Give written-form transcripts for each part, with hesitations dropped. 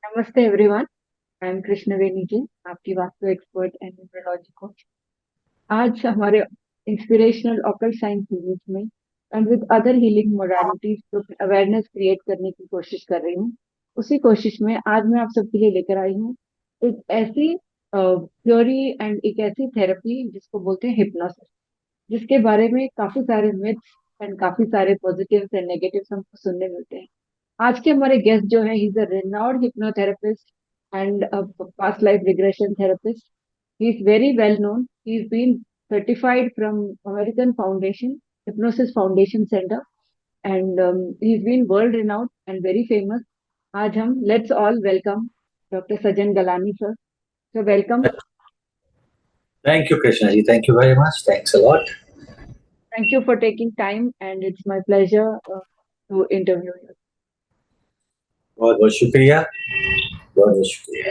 नमस्ते everyone. I am Krishna वेनी जी, आपकी vastu expert and numerology coach. आज हमारे इंस्पिरेशनल ऑकल्ट साइंस सीरीज में and with other healing modalities जो अवेयरनेस क्रिएट करने की कोशिश कर रही हूँ। उसी कोशिश में आज मैं आप सबके लिए लेकर आई हूँ एक ऐसी थ्योरी एंड एक ऐसी थेरेपी जिसको बोलते हैं हिप्नोसिस, जिसके बारे में काफी सारे मिथ्स एंड काफी सारे पॉजिटिव्स एंड नेगेटिव्स हमको सुनने मिलते हैं। आज के हमारे गेस्ट जो है, he is a renowned hypnotherapist and a past life regression therapist. He is very well known. He's been certified from American Foundation, Hypnosis Foundation Center, and he's been world renowned and very famous. आज हम let's all welcome Dr. Sajan Galani sir. So welcome. Thank you, Krishna ji. Thank you very much. Thanks a lot. Thank you for taking time, and it's my pleasure to interview you. बहुत बहुत शुक्रिया. बहुत बहुत शुक्रिया.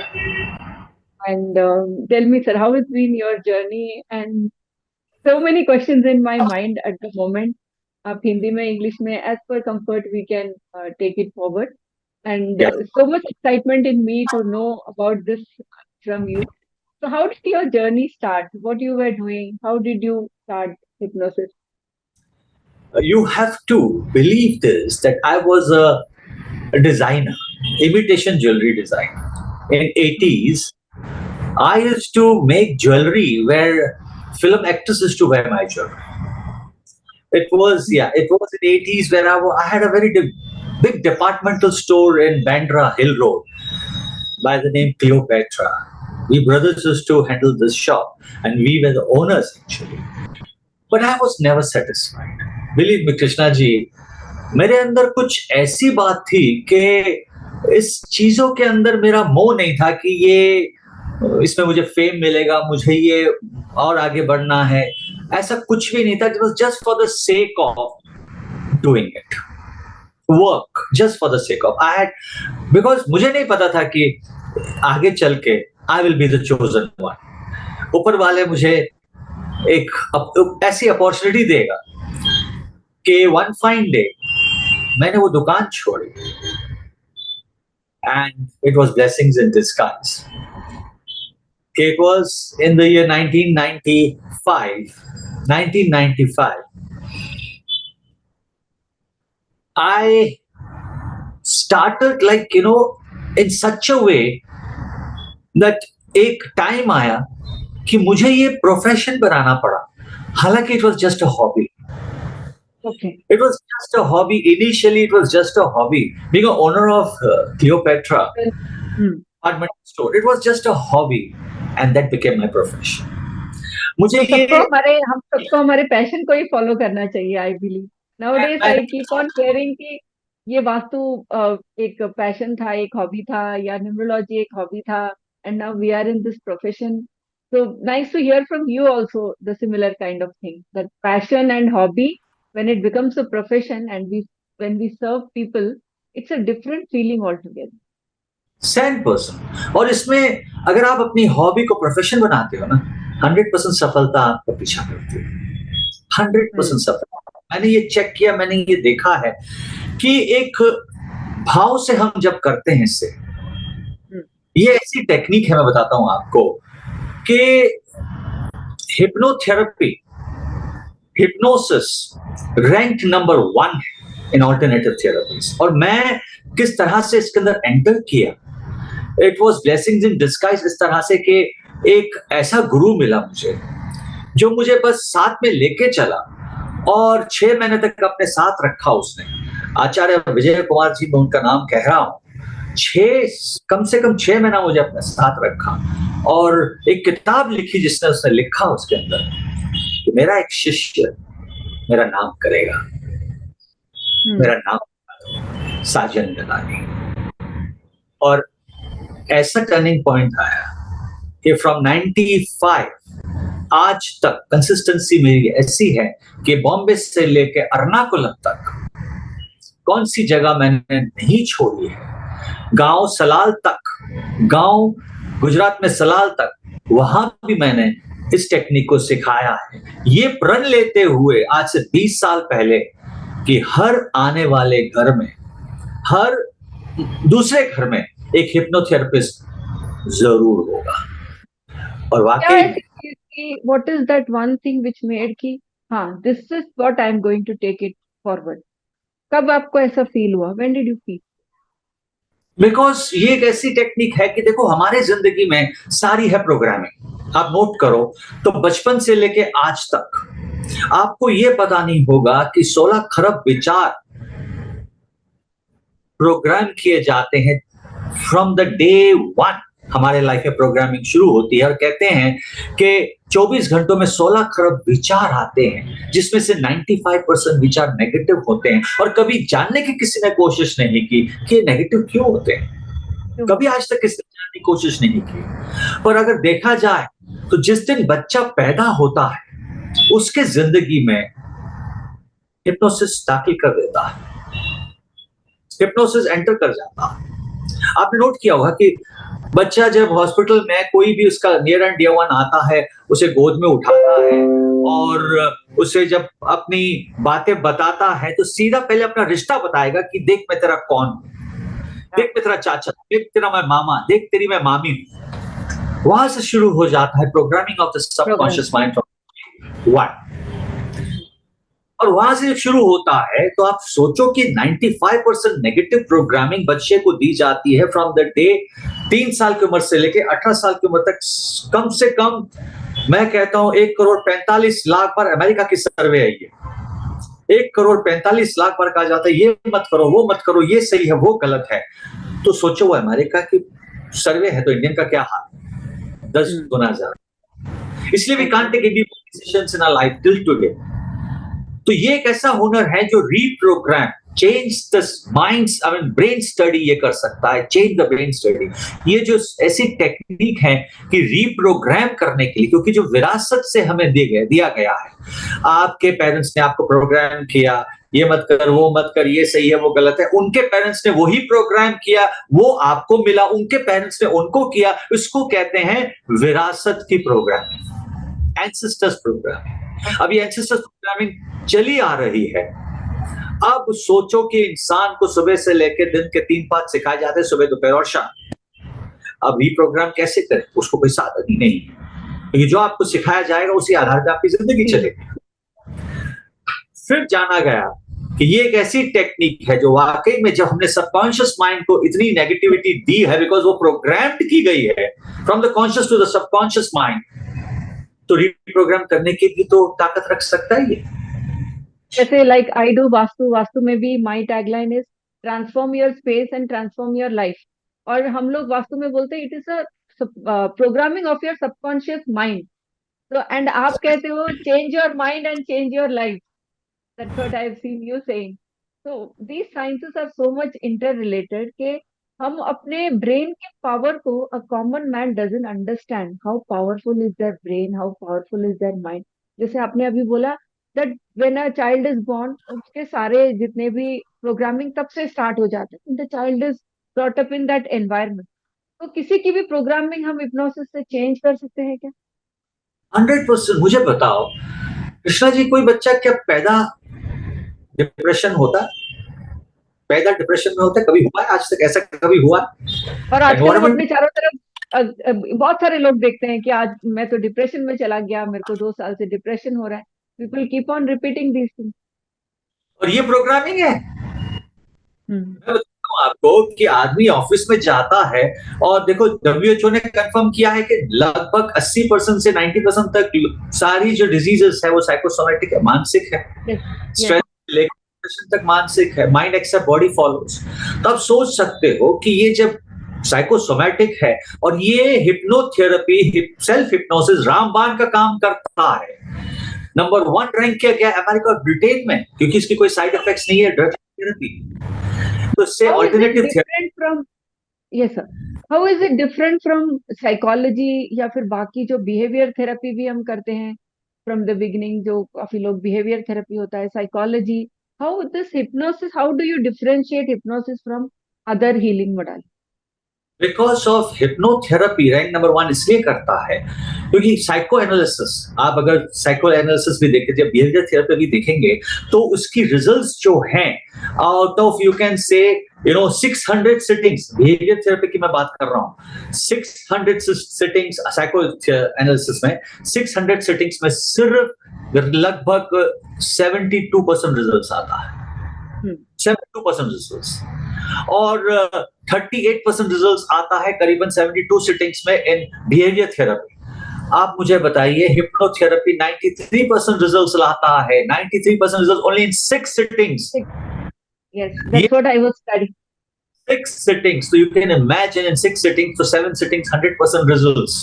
And tell me, sir, how has been your journey? And so many questions in my mind at the moment. आप हिंदी में English में as per comfort we can take it forward. And Yeah. so much excitement in me to know about this from you. So how did your journey start? What you were doing? How did you start hypnosis? You have to believe this that I was a designer, imitation jewelry designer. In 80s, I used to make jewelry where film actors used to wear my jewelry. It was in 80s where I had a very big departmental store in Bandra Hill Road by the name Cleopatra. We brothers used to handle this shop and we were the owners actually. But I was never satisfied. Believe me, Krishna ji, मेरे अंदर कुछ ऐसी बात थी कि इस चीजों के अंदर मेरा मोह नहीं था कि ये इसमें मुझे फेम मिलेगा, मुझे ये और आगे बढ़ना है, ऐसा कुछ भी नहीं था. It was just for the sake of doing it, work just for the sake of I had, because मुझे नहीं पता था कि आगे चल के I will be the chosen one. ऊपर वाले मुझे एक ऐसी अपॉर्चुनिटी देगा कि वन फाइन डे मैंने वो दुकान छोड़ी and it was blessings in disguise. It was in the year 1995. 1995. I started in such a way that एक टाइम आया कि मुझे ये प्रोफेशन बनाना पड़ा. हालांकि it was just a hobby. Okay. It was just a hobby. Initially, it was just a hobby. Being an owner of Cleopatra department store, it was just a hobby, and that became my profession. मुझे हम सबको हमारे passion को ही follow करना चाहिए. I believe nowadays I keep on hearing कि ये वास्तु एक पैशन था, एक हॉबी था, या न्यूमरोलॉजी एक हॉबी था, and now we are in this profession. So nice to hear from you also the similar kind of thing, that passion and hobby, when it becomes a profession and when we serve people, it's a different feeling altogether. 100%. और इसमें अगर आप अपनी hobby को profession बनाते हो ना, 100% सफलता आपका पीछा करती है. 100% सफलता. मैंने ये चेक किया, मैंने ये देखा है कि एक भाव से हम जब करते हैं इससे, ये ऐसी टेक्निक है, मैं बताता हूं आपको कि हिप्नोथेरेपी, हिप्नोसिस रैंक नंबर 1 इन ऑल्टरनेटिव थेरेपीज. और मैं किस तरह से इसके अंदर एंटर किया, it was blessings in disguise. इस तरह से कि एक ऐसा गुरु मिला मुझे जो मुझे बस साथ में लेके चला और 6 महीने तक अपने साथ रखा उसने. आचार्य विजय कुमार जी, मैं उनका नाम कह रहा हूं. कम से कम 6 महीना मुझे अपने साथ रखा और एक किताब लिखी जिसने उसने लिखा उसके अंदर कि मेरा एक शिष्य मेरा नाम करेगा. मेरा नाम साजन गलानी. और ऐसा टर्निंग पॉइंट आया कि फ्रॉम 95 आज तक कंसिस्टेंसी मेरी ऐसी है कि बॉम्बे से लेके एर्नाकुलम तक कौन सी जगह मैंने नहीं छोड़ी है. गांव सलाल तक, गांव गुजरात में सलाल तक, वहां भी मैंने इस टेक्निक को सिखाया है. ये प्रण लेते हुए आज से 20 साल पहले कि हर आने वाले घर में, हर दूसरे घर में एक हिप्नोथेरेपिस्ट जरूर होगा। और क्या वाकई ऐसी चीज की, what is that one thing which made कि हाँ this is what I am going to take it forward? कब आपको ऐसा फील हुआ? When did you feel? Because ये एक ऐसी टेक्निक है कि देखो हमारे जिंदगी में सारी है प्रोग्रामिंग, आप नोट करो। तो बचपन से लेके आज तक आपको ये पता नहीं होगा कि 16 खरब विचार प्रोग्राम किए जाते हैं फ्रॉम द डे वन। हमारे लाइफ में प्रोग्रामिंग शुरू होती है और कहते हैं कि 24 घंटों में 16 खरब विचार आते हैं, जिसमें से 95% विचार नेगेटिव होते हैं। और कभी जानने की किसी ने कोशिश नहीं की कि ये नेगेटिव क्यों होते हैं। कभी आज तक किसी ने जानने की कोशिश नहीं की। पर अगर देखा जाए तो जिस दिन बच्चा पैदा होता है उसके जिंदगी में हिप्नोसिस दाखिल कर देता है, हिप्नोसिस एंटर कर जाता है। आपने नोट किया होगा कि बच्चा जब हॉस्पिटल में कोई भी उसका नियर एंड डियर वन आता है, उसे गोद में उठाता है और उसे जब अपनी बातें बताता है तो सीधा पहले अपना रिश्ता बताएगा कि देख मैं तेरा कौन हूं, देख मैं तेरा चाचा, देख तेरा मैं मामा, देख तेरी मैं मामी हूं। वहां से शुरू हो जाता है programming of the program. Subconscious mind from one. और वहां से जब शुरू होता है तो आप सोचो कि 95% नेगेटिव प्रोग्रामिंग बच्चे को दी जाती है फ्रॉम द डे 3 साल की उम्र से लेके 18 साल की उम्र तक। कम से कम मैं कहता हूं 1,45,00,000 बार, अमेरिका की सर्वे है ये, 1,45,00,000 बार कहा जाता है ये मत करो, वो मत करो, ये सही है, वो गलत है। तो सोचो वो अमेरिका की सर्वे है तो इंडियन का क्या हाल, 10 गुना ज्यादा। इसलिए we can't take any decisions in our life till today. तो ये एक ऐसा हुनर है जो reprogram change the minds, I mean brain study ये कर सकता है, चेंज द ब्रेन स्टडी। ये जो ऐसी टेक्निक है कि रीप्रोग्राम करने के लिए, क्योंकि जो विरासत से हमें दिया गया है, आपके पेरेंट्स ने आपको प्रोग्राम किया ये मत कर, वो मत कर, ये सही है, वो गलत है। उनके पेरेंट्स ने वही प्रोग्राम किया, वो आपको मिला, उनके पेरेंट्स ने उनको किया। इसको कहते हैं विरासत की प्रोग्राम, एंसेस्टर्स प्रोग्राम। अब ये एंसेस्टर्स प्रोग्रामिंग चली आ रही है। अब सोचो कि इंसान को सुबह से लेकर दिन के 3 पाठ सिखाए जाते हैं, सुबह दोपहर और शाम। अब रीप्रोग्राम कैसे करें, उसको कोई साधन ही नहीं है, क्योंकि जो आपको सिखाया जाएगा उसी आधार पर आपकी जिंदगी चलेगी। फिर जाना गया कि ये एक ऐसी टेक्निक है जो वाकई में जब हमने सबकॉन्शियस माइंड को इतनी नेगेटिविटी दी है, बिकॉज वो प्रोग्राम्ड की गई है from the conscious to the subconscious mind, तो रीप्रोग्राम करने की भी तो ताकत रख सकता है ये। जैसे like I do vastu, vastu में भी my tagline is transform your space and transform your life. और हम लोग वास्तु में बोलते हैं it is a programming of your subconscious mind. तो एंड आप कहते हो change your mind and change your life. That's what I have seen you saying. So these sciences are so much interrelated कि हम अपने ब्रेन के power को, a common man doesn't understand how powerful is their brain, how powerful is their mind। जैसे आपने अभी बोला that when a child is born उसके सारे जितने भी प्रोग्रामिंग तब से स्टार्ट हो जाते हैं, the child is brought up in that environment। तो किसी की भी प्रोग्रामिंग हम हिप्नोसिस से चेंज कर सकते हैं क्या? 100%। मुझे बताओ कृष्णा जी, कोई बच्चा क्या पैदा डिप्रेशन होता है, पैदा डिप्रेशन में होता है? कभी हुआ है आज तक ऐसा? कभी हुआ और आजकल हम एनवायरमेंट? अपने चारों तरफ बहुत सारे लोग देखते हैं कि आज मैं तो डिप्रेशन में चला गया, मेरे को 2 साल से डिप्रेशन हो रहा है। People keep on repeating these things. और ये प्रोग्रामिंग है। हम्म। मैं बताता हूँ आपको कि आदमी ऑफिस में जाता है और देखो डब्ल्यूएचओ ने कंफर्म किया है कि लगभग 80% से 90% तक सारी जो डिजीजेस है वो साइकोसोमेटिक है, मानसिक है। यस। यस। स्ट्रेस डिप्रेशन तक मानसिक है, माइंड एक्सेप्ट बॉडी फॉलोज। तो आप सोच सकते हो कि ये जब साइकोसोमेटिक है और ये हिप्नोथेरेपी, सेल्फ हिप्नोसिस रामबाण का काम करता है, नंबर 1 रैंक किया गया अमेरिका और ब्रिटेन में, क्योंकि इसकी कोई साइड इफेक्ट्स नहीं है ड्रग थेरेपी। तो इससे how is it alternative different from, yes sir, how is it different from psychology या फिर बाकी जो बिहेवियर थेरेपी भी हम करते हैं फ्रॉम द बिगिनिंग? जो काफी लोग बिहेवियर थेरेपी होता है, psychology, how this hypnosis, how do you differentiate hypnosis from other healing modality? Because of hypnotherapy rank number one इसलिए करता है क्योंकि साइको एनालिसिस, आप अगर साइको एनालिसिस भी देखें, जब बिहेवियर थेरेपी भी देखेंगे, तो उसकी रिजल्ट्स जो हैं, out of you can say 600 sittings, behaviour therapy की मैं बात कर रहा हूँ, 600 सिटिंग्स साइको एनालिसिस में, 600 सिटिंग्स में सिर्फ लगभग 72% रिजल्ट्स आता है, 72% रिजल्ट्स, और 38% रिजल्ट्स आता है करीबन 72 सिटिंग्स में इन बिहेवियर थेरेपी। आप मुझे बताइए, हिप्नोथेरेपी 93% रिजल्ट्स लाता है, 93% result only in 6 sittings. Yes, ये that's what I was studying. 6 sittings, so you can imagine in 6 sittings, so 7 sittings 100% results।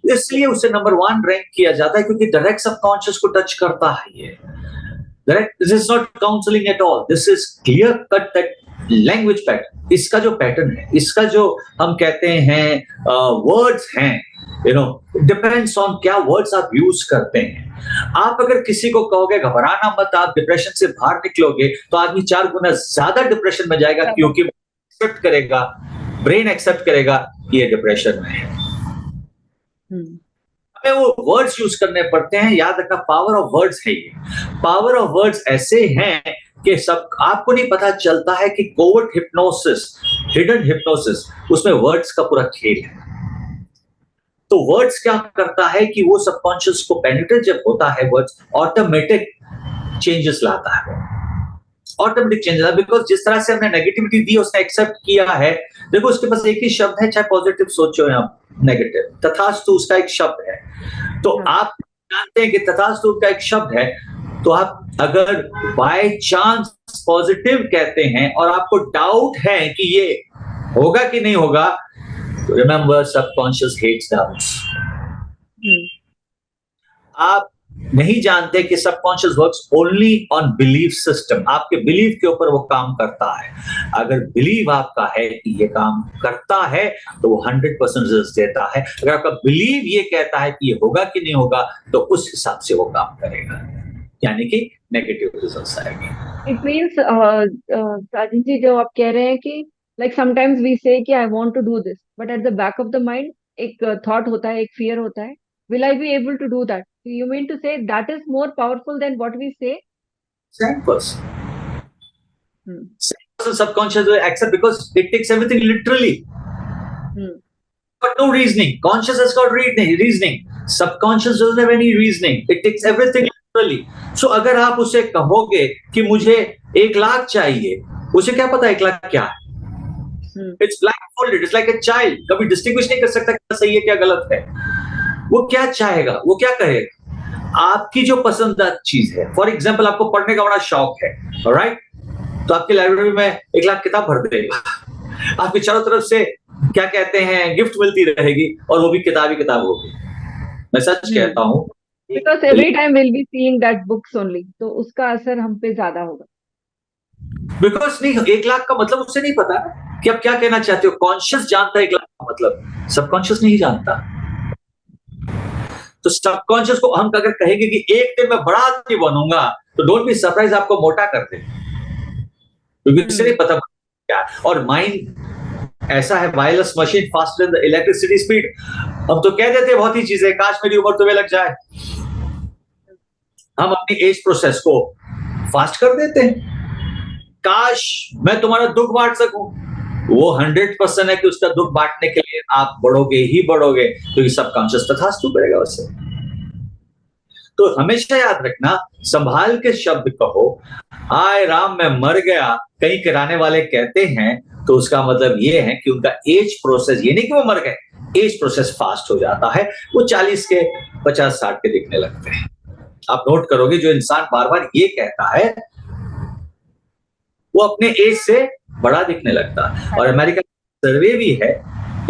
इसलिए उसे नंबर वन रैंक किया जाता है क्योंकि डायरेक्ट सबकॉन्शियस को टच करता है ये। This is not counselling at all, this is clear cut that language pattern. इसका जो पैटर्न है, इसका जो हम कहते हैं वर्ड्स हैं, डिपेंड्स ऑन क्या वर्ड्स आप यूज करते हैं। आप अगर किसी को कहोगे घबराना मत, आप डिप्रेशन से बाहर निकलोगे, तो आदमी 4 गुना ज्यादा डिप्रेशन में जाएगा, क्योंकि एक्सेप्ट करेगा, ब्रेन एक्सेप्ट करेगा कि ये डिप्रेशन में है। हमें वो वर्ड्स यूज करने पड़ते हैं। याद रखना, पावर ऑफ वर्ड्स है ये। पावर ऑफ वर्ड्स ऐसे हैं कि सब आपको नहीं पता चलता है कि कोवर्ट हिप्नोसिस, हिडन हिप्नोसिस, उसमें वर्ड्स का पूरा खेल है। तो वर्ड्स क्या करता है कि वो सबकॉन्शियस को पेनिट्रेट जब होता है, वर्ड्स ऑटोमेटिक चेंजेस लाता है, ऑटोमेटिक चेंजेस, बिकॉज जिस तरह से हमने नेगेटिविटी दी, उसने एक्सेप्ट किया है। देखो, उसके पास एक ही शब्द है, चाहे पॉजिटिव सोचो या नेगेटिव, तथास्तु उसका एक शब्द है। तो आप जानते हैं कि तथास्तु का एक शब्द है, तो आप अगर बाय चांस पॉजिटिव कहते हैं और आपको डाउट है कि ये होगा कि नहीं होगा, तो रिमेंबर, सबकॉन्शियस हेट्स डाउट्स। आप नहीं जानते कि subconscious works only on belief system, आपके बिलीफ के ऊपर वो काम करता है। अगर बिलीव आपका है कि ये काम करता है, तो वो 100% रिजल्ट देता है। अगर आपका बिलीव ये कहता है कि ये होगा कि नहीं होगा, तो उस हिसाब से वो काम करेगा, यानी कि नेगेटिव रिजल्ट्स आएंगे। It means, Rajan ji, जो आप कह रहे हैं कि like sometimes we say कि I want to do this, but at the back of the mind एक thought होता है, एक fear होता है, will I be able to do that? So you mean to say that is more powerful than what we say? 100% subconscious will accept because it takes everything literally. But no reasoning. Conscious has got reasoning. Subconscious doesn't have any reasoning. It takes everything literally. So अगर आप उसे कहोगे कि मुझे 1 लाख चाहिए, उसे क्या पता 1 लाख क्या है? It's blindfolded. It's like a child. कभी डिस्टिंग्विश नहीं कर सकता क्या सही है क्या गलत है। वो क्या चाहेगा, वो क्या करेगा? आपकी जो पसंदीदा चीज है, फॉर एग्जाम्पल आपको पढ़ने का बड़ा शौक है, राइट? तो आपकी लाइब्रेरी में 1 लाख किताब भर देगा, आपकी चारों तरफ से क्या कहते हैं गिफ्ट मिलती रहेगी, और वो भी किताब ही किताब होगी। मैं सच कहता हूँ, because every time we'll be seeing that books only, तो उसका असर हम पे ज्यादा होगा। बिकॉज नहीं, 1 लाख का मतलब उसे नहीं पता कि आप क्या कहना चाहते हो। कॉन्शियस जानता है 1 लाख का मतलब, सबकॉन्शियस नहीं जानता। तो सबकॉन्शियस को हम अगर कहेंगे कि एक दिन मैं बड़ा आदमी बनूंगा, तो डोंट बी सरप्राइज आपको मोटा कर दे, क्योंकि उसे नहीं पता क्या। और माइंड ऐसा है, wireless machine faster than the electricity speed. हम तो कह देते हैं बहुत ही चीजें, काश मेरी उम्र तुम्हें लग जाए। हम अपनी एज प्रोसेस को फास्ट कर देते हैं। काश मैं तुम्हारा दुख बांट सकूं, वो 100% है कि उसका दुख बांटने के लिए आप बढ़ोगे ही बढ़ोगे, क्योंकि सबकॉन्शियस तथास्तु करेगा उससे। तो हमेशा याद रखना, संभाल के शब्द कहो। हाय राम मैं मर गया, कहीं किराने वाले कहते हैं, तो उसका मतलब ये है कि उनका एज प्रोसेस, ये नहीं कि वो मर गए, एज प्रोसेस फास्ट हो जाता है। वो 40 के 50-60 के दिखने लगते हैं। आप नोट करोगे, जो इंसान बार बार ये कहता है, वो अपने एज से बड़ा दिखने लगता है। और अमेरिका का सर्वे भी है,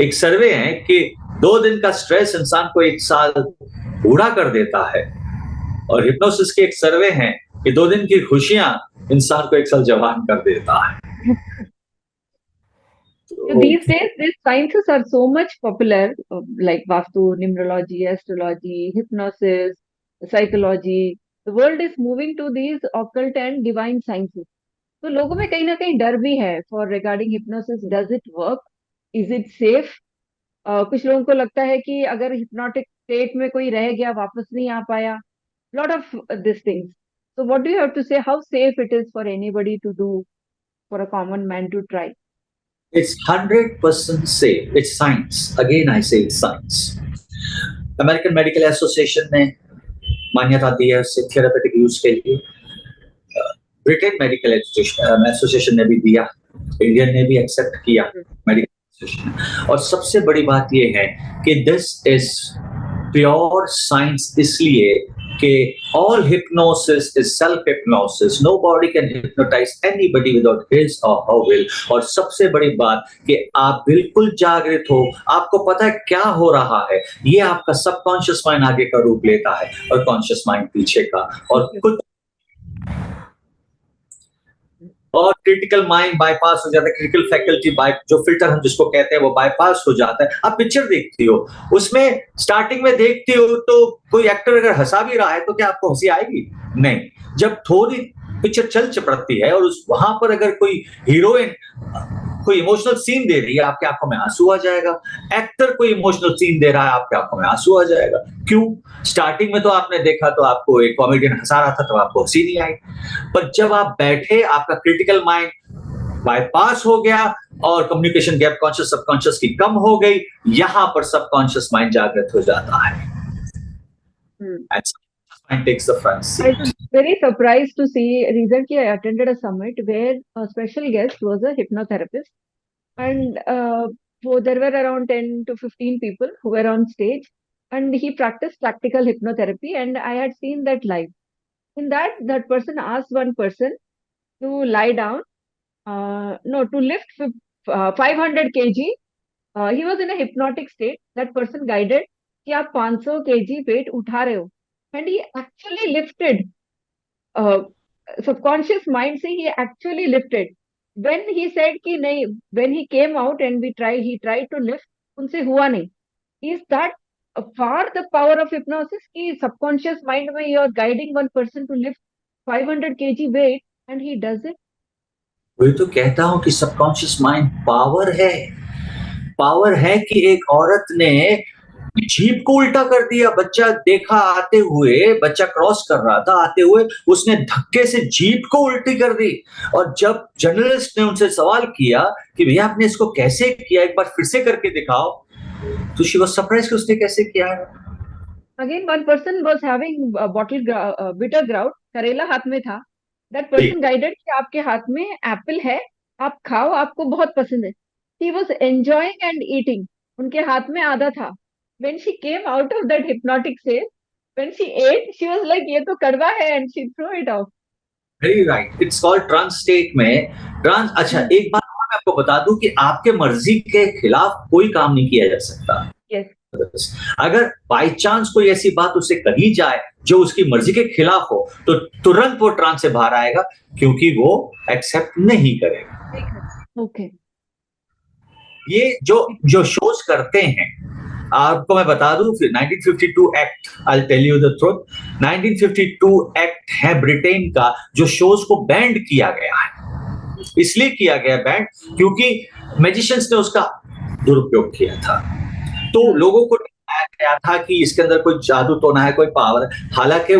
एक सर्वे है कि 2 दिन का स्ट्रेस इंसान को 1 साल बूढ़ा कर देता है। और हिप्नोसिस के एक सर्वे हैं कि 2 दिन की खुशियां इंसान को 1 साल जवान कर देता है। These days, these sciences are so much popular, like Vastu, numerology, astrology, hypnosis, psychology. The world is moving to these occult and divine sciences. तो लोगों में कहीं ना कहीं डर भी है for regarding hypnosis. Does it work? Is it safe? कुछ लोगों को लगता है कि अगर हिप्नोटिक स्टेट में कोई रह गया, वापस नहीं आ पाया, lot of these things. So what do you have to say? How safe it is for anybody to do, for a common man to try? It's 100% safe. It's science. Again, I say it's science. American medical association ने मान्यता दी है उससे therapeutic use के लिए। Britain medical association ने भी दिया, Indian ने भी एक्सेप्ट किया मेडिकल एसोसिएशन। और सबसे बड़ी बात ये है कि दिस इज प्योर साइंस, इसलिए कि all hypnosis is self hypnosis. Nobody can hypnotize anybody without his or her will. और सबसे बड़ी बात कि आप बिल्कुल जागृत हो, आपको पता है क्या हो रहा है, ये आपका सबकॉन्शियस माइंड आगे का रूप लेता है और कॉन्शियस माइंड पीछे का। और क्रिटिकल माइंड बाईपास हो जाता है, क्रिटिकल फैकल्टी जो फिल्टर हम जिसको कहते हैं वो बाईपास हो जाता है। आप पिक्चर देखती हो, उसमें स्टार्टिंग में देखती हो तो कोई एक्टर अगर हंसा भी रहा है तो क्या आपको हंसी आएगी? नहीं। जब थोड़ी पिक्चर चल चपड़ती है और उस वहां पर अगर कोई हीरोइन कोई इमोशनल सीन दे रही है, आपकी आंखों में आंसू आ जाएगा। एक्टर कोई इमोशनल सीन दे रहा है, आपकी आंखों में आंसू आ जाएगा। क्यों? स्टार्टिंग में तो आपने देखा तो आपको एक कॉमेडियन हंसा रहा था तो आपको हंसी नहीं आई, पर जब आप बैठे, आपका क्रिटिकल माइंड बाईपास हो गया और कम्युनिकेशन गैप कॉन्शियस सबकॉन्शियस की कम हो गई, यहां पर सबकॉन्शियस माइंड जागृत हो जाता है। And takes the front seat. I was very surprised to see recently I attended a summit where a special guest was a hypnotherapist, and there were around 10 to 15 people who were on stage, and he practiced practical hypnotherapy, and I had seen that live. In that person asked one person to lie down, no, to lift 500 kg. He was in a hypnotic state. That person guided कि आप 500 kg weight उठा रहे हो, and he actually lifted. Subconscious mind से he actually lifted. When he said कि नहीं, when he came out and he tried to lift, उनसे हुआ नहीं. Is that far the power of hypnosis कि subconscious mind में you are guiding one person to lift 500 kg weight and he does it? वही तो कहता हूं कि सबकॉन्शियस माइंड पावर है कि एक औरत ने जीप को उल्टा कर दिया। बच्चा देखा आते हुए, बच्चा क्रॉस कर रहा था आते हुए, उसने धक्के से जीप को उल्टी कर दी। और जब जर्नलिस्ट ने उनसे सवाल किया कि भैया आपने इसको कैसे किया, एक बार फिर से करके दिखाओ, तो शी वाज सरप्राइज्ड कि उसने कैसे किया। Again, one person was having bitter gourd, करेला हाथ में था. That person guided कि आपके हाथ में एप्पल है, आप खाओ, आपको बहुत पसंद है. He was enjoying and eating. उनके हाथ में आधा था. When she came out of that hypnotic state, when she ate, she was like, ये तो कड़वा है, and she threw it off. Very right. It's called trance state में trance। अच्छा, एक बात और मैं आपको बता दूं कि आपके मर्जी के खिलाफ कोई काम नहीं किया जा सकता। Yes. अगर बाई चांस कोई ऐसी बात उससे कही जाए जो उसकी मर्जी के खिलाफ हो, तो तुरंत वो ट्रांस से बाहर आएगा, क्योंकि वो एक्सेप्ट नहीं करेगा। Okay. ये जो शोज करते हैं, आपको मैं बता दूं, 1952 act, I tell you the truth, 1952 act है ब्रिटेन का, जो शोज को बैंड किया गया है। इसलिए किया गया बैंड क्योंकि मैजिशियंस ने उसका दुरुपयोग किया था। तो लोगों को बताया गया था कि इसके अंदर कोई जादू तो ना है, कोई पावर है। हालांकि